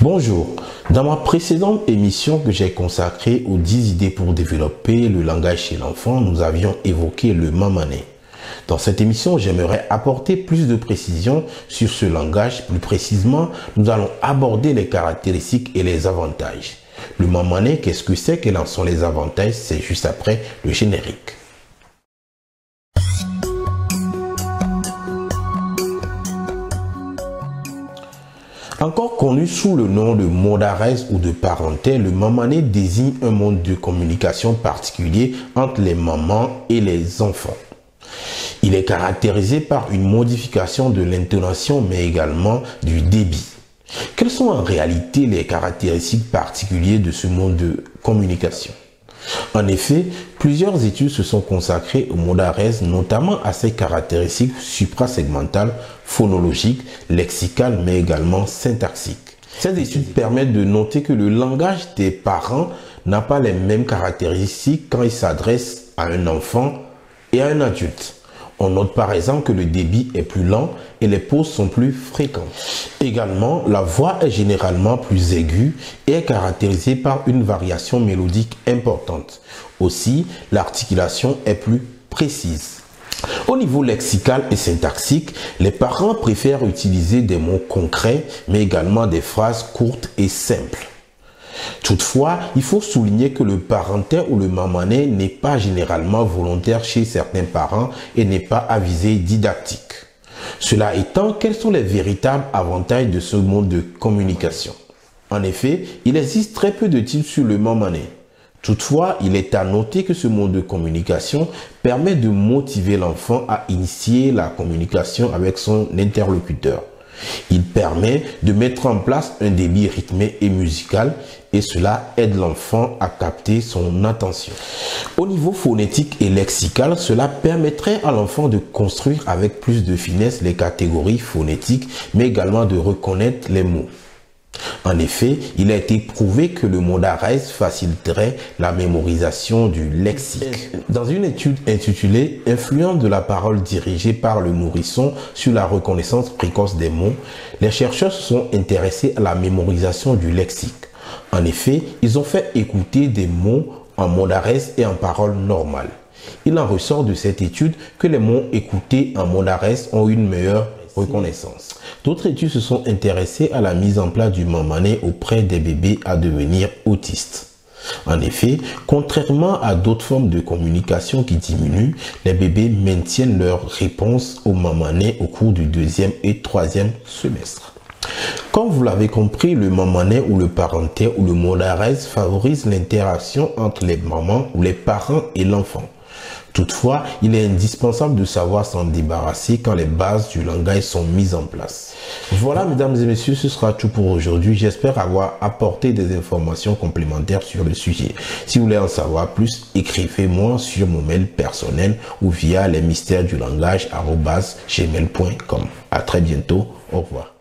Bonjour, dans ma précédente émission que j'ai consacrée aux 10 idées pour développer le langage chez l'enfant, nous avions évoqué le mamané. Dans cette émission, j'aimerais apporter plus de précision sur ce langage. Plus précisément, nous allons aborder les caractéristiques et les avantages. Le mamané, qu'est-ce que c'est? Quels en sont les avantages? C'est juste après le générique. Encore connu sous le nom de mot d'arrêt ou de parenté, le mamané désigne un mode de communication particulier entre les mamans et les enfants. Il est caractérisé par une modification de l'intonation mais également du débit. Quelles sont en réalité les caractéristiques particulières de ce mode de communication? En effet, plusieurs études se sont consacrées au mot d'arrêt, notamment à ses caractéristiques suprasegmentales, phonologiques, lexicales, mais également syntaxiques. Ces études permettent de noter que le langage des parents n'a pas les mêmes caractéristiques quand il s'adresse à un enfant et à un adulte. On note par exemple que le débit est plus lent et les pauses sont plus fréquentes. Également, la voix est généralement plus aiguë et est caractérisée par une variation mélodique importante. Aussi, l'articulation est plus précise. Au niveau lexical et syntaxique, les parents préfèrent utiliser des mots concrets, mais également des phrases courtes et simples. Toutefois, il faut souligner que le parenté ou le mamané n'est pas généralement volontaire chez certains parents et n'est pas à visée didactique. Cela étant, quels sont les véritables avantages de ce mode de communication? En effet, il existe très peu de types sur le mamané. Toutefois, il est à noter que ce mode de communication permet de motiver l'enfant à initier la communication avec son interlocuteur. Il permet de mettre en place un débit rythmé et musical et cela aide l'enfant à capter son attention. Au niveau phonétique et lexical, cela permettrait à l'enfant de construire avec plus de finesse les catégories phonétiques mais également de reconnaître les mots. En effet, il a été prouvé que le mot d'arrêt faciliterait la mémorisation du lexique. Dans une étude intitulée « Influence de la parole dirigée par le nourrisson sur la reconnaissance précoce des mots », les chercheurs se sont intéressés à la mémorisation du lexique. En effet, ils ont fait écouter des mots en mot d'arrêt et en parole normale. Il en ressort de cette étude que les mots écoutés en mot d'arrêt ont une meilleure reconnaissance. D'autres études se sont intéressées à la mise en place du mamané auprès des bébés à devenir autistes. En effet, contrairement à d'autres formes de communication qui diminuent, les bébés maintiennent leur réponse au mamané au cours du 2e et 3e semestre. Comme vous l'avez compris, le mamané ou le parenté ou le mot d'arrêt favorise l'interaction entre les mamans ou les parents et l'enfant. Toutefois, il est indispensable de savoir s'en débarrasser quand les bases du langage sont mises en place. Voilà, mesdames et messieurs, ce sera tout pour aujourd'hui. J'espère avoir apporté des informations complémentaires sur le sujet. Si vous voulez en savoir plus, écrivez-moi sur mon mail personnel ou via lesmystèresdulangage@gmail.com. À très bientôt. Au revoir.